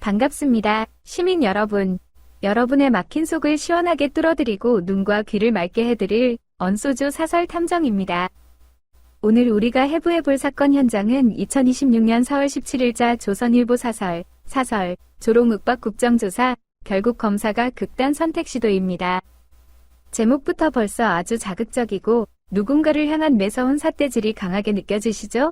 반갑습니다. 시민 여러분. 여러분의 막힌 속을 시원하게 뚫어드리고 눈과 귀를 맑게 해드릴 언소주 사설 탐정입니다. 오늘 우리가 해부해볼 사건 현장은 2026년 4월 17일자 조선일보 사설 조롱 윽박 국정조사 결국 검사가 극단 선택 시도입니다. 제목부터 벌써 아주 자극적이고 누군가를 향한 매서운 삿대질이 강하게 느껴지시죠?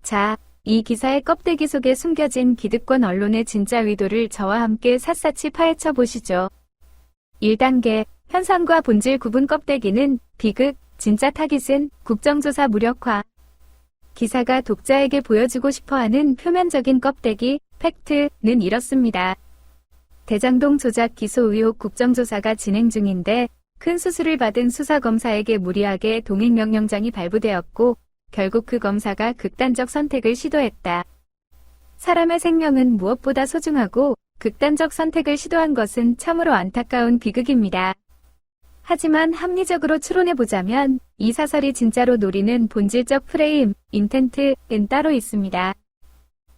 자, 이 기사의 껍데기 속에 숨겨진 기득권 언론의 진짜 의도를 저와 함께 샅샅이 파헤쳐 보시죠. 1단계, 현상과 본질 구분 껍데기는 비극, 진짜 타깃은 국정조사 무력화. 기사가 독자에게 보여주고 싶어하는 표면적인 껍데기, 팩트는 이렇습니다. 대장동 조작 기소 의혹 국정조사가 진행 중인데 큰 수술을 받은 수사검사에게 무리하게 동행명령장이 발부되었고 결국 그 검사가 극단적 선택을 시도했다. 사람의 생명은 무엇보다 소중하고 극단적 선택을 시도한 것은 참으로 안타까운 비극입니다. 하지만 합리적으로 추론해보자면 이 사설이 진짜로 노리는 본질적 프레임, 인텐트는 따로 있습니다.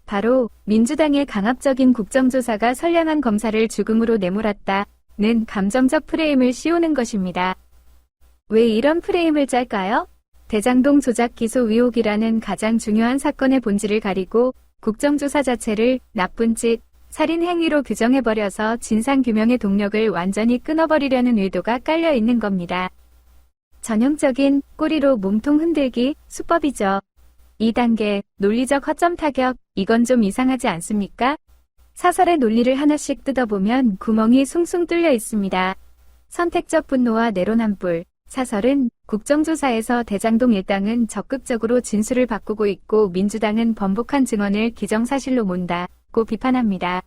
바로 민주당의 강압적인 국정조사가 선량한 검사를 죽음으로 내몰았다는 감정적 프레임을 씌우는 것입니다. 왜 이런 프레임을 짤까요? 대장동 조작 기소 의혹이라는 가장 중요한 사건의 본질을 가리고 국정조사 자체를 나쁜 짓, 살인 행위로 규정해버려서 진상규명의 동력을 완전히 끊어버리려는 의도가 깔려있는 겁니다. 전형적인 꼬리로 몸통 흔들기 수법이죠. 2단계, 논리적 허점 타격, 이건 좀 이상하지 않습니까? 사설의 논리를 하나씩 뜯어보면 구멍이 숭숭 뚫려 있습니다. 선택적 분노와 내로남불. 사설은 국정조사에서 대장동 일당은 적극적으로 진술을 바꾸고 있고 민주당은 번복한 증언을 기정사실로 몬다고 비판합니다.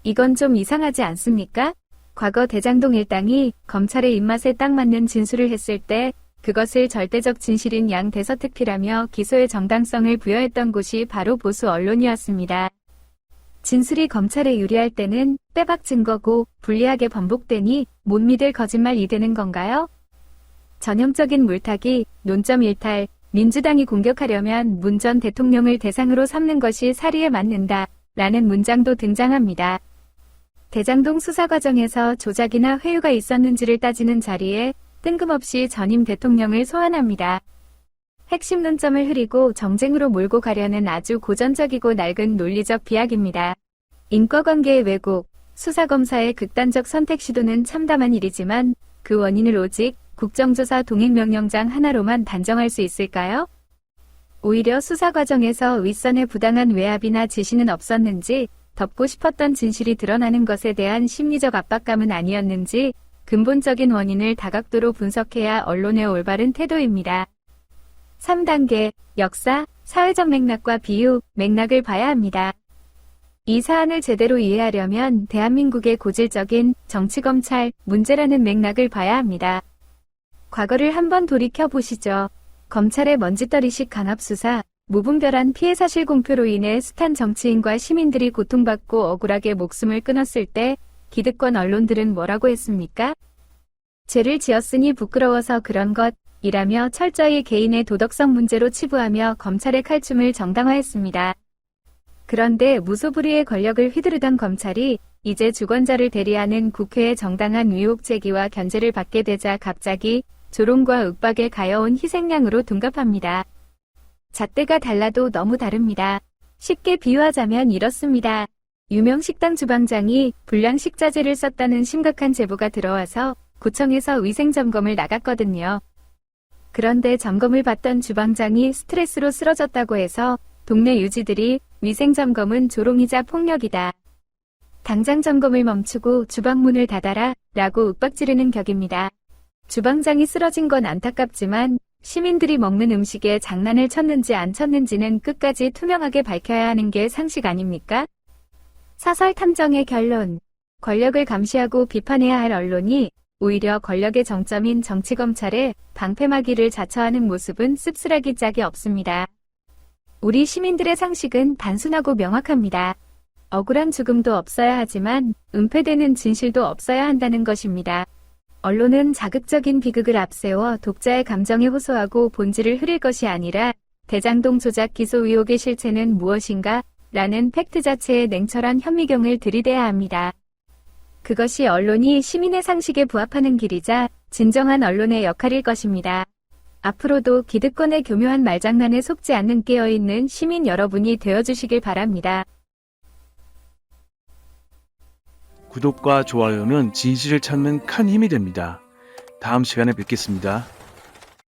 이건 좀 이상하지 않습니까? 과거 대장동 일당이 검찰의 입맛에 딱 맞는 진술을 했을 때 그것을 절대적 진실인 양 대서특필하며 기소의 정당성을 부여했던 곳이 바로 보수 언론이었습니다. 진술이 검찰에 유리할 때는 빼박 증거고 불리하게 번복되니 못 믿을 거짓말이 되는 건가요? 전형적인 물타기, 논점 일탈, 민주당이 공격하려면 문 전 대통령을 대상으로 삼는 것이 사리에 맞는다 라는 문장도 등장합니다. 대장동 수사 과정에서 조작이나 회유가 있었는지를 따지는 자리에 뜬금없이 전임 대통령을 소환합니다. 핵심 논점을 흐리고 정쟁으로 몰고 가려는 아주 고전적이고 낡은 논리적 비약입니다. 인과관계의 왜곡, 수사검사의 극단적 선택 시도는 참담한 일이지만 그 원인을 오직 국정조사 동행명령장 하나로만 단정할 수 있을까요? 오히려 수사 과정에서 윗선의 부당한 외압이나 지시는 없었는지 덮고 싶었던 진실이 드러나는 것에 대한 심리적 압박감은 아니었는지 근본적인 원인을 다각도로 분석해야 언론의 올바른 태도입니다. 3단계, 역사, 사회적 맥락과 비유, 맥락을 봐야 합니다. 이 사안을 제대로 이해하려면 대한민국의 고질적인 정치검찰 문제라는 맥락을 봐야 합니다. 과거를 한번 돌이켜 보시죠. 검찰의 먼지떨이식 강압수사, 무분별한 피해사실 공표로 인해 숱한 정치인과 시민들이 고통받고 억울하게 목숨을 끊었을 때 기득권 언론들은 뭐라고 했습니까? 죄를 지었으니 부끄러워서 그런 것이라며 철저히 개인의 도덕성 문제로 치부하며 검찰의 칼춤을 정당화했습니다. 그런데 무소불위의 권력을 휘두르던 검찰이 이제 주권자를 대리하는 국회의 정당한 의혹 제기와 견제를 받게 되자 갑자기 조롱과 윽박에 가여운 희생양으로 둔갑합니다. 잣대가 달라도 너무 다릅니다. 쉽게 비유하자면 이렇습니다. 유명 식당 주방장이 불량 식자재를 썼다는 심각한 제보가 들어와서 구청에서 위생점검을 나갔거든요. 그런데 점검을 받던 주방장이 스트레스로 쓰러졌다고 해서 동네 유지들이 위생점검은 조롱이자 폭력이다. 당장 점검을 멈추고 주방문을 닫아라 라고 윽박지르는 격입니다. 주방장이 쓰러진 건 안타깝지만 시민들이 먹는 음식에 장난을 쳤는지 안 쳤는지는 끝까지 투명하게 밝혀야 하는 게 상식 아닙니까? 사설 탐정의 결론. 권력을 감시하고 비판해야 할 언론이 오히려 권력의 정점인 정치검찰에 방패막이를 자처하는 모습은 씁쓸하기 짝이 없습니다. 우리 시민들의 상식은 단순하고 명확합니다. 억울한 죽음도 없어야 하지만 은폐되는 진실도 없어야 한다는 것입니다. 언론은 자극적인 비극을 앞세워 독자의 감정에 호소하고 본질을 흐릴 것이 아니라 대장동 조작 기소 의혹의 실체는 무엇인가 라는 팩트 자체에 냉철한 현미경을 들이대야 합니다. 그것이 언론이 시민의 상식에 부합하는 길이자 진정한 언론의 역할일 것입니다. 앞으로도 기득권의 교묘한 말장난에 속지 않는 깨어있는 시민 여러분이 되어주시길 바랍니다. 구독과 좋아요는 진실을 찾는 큰 힘이 됩니다. 다음 시간에 뵙겠습니다.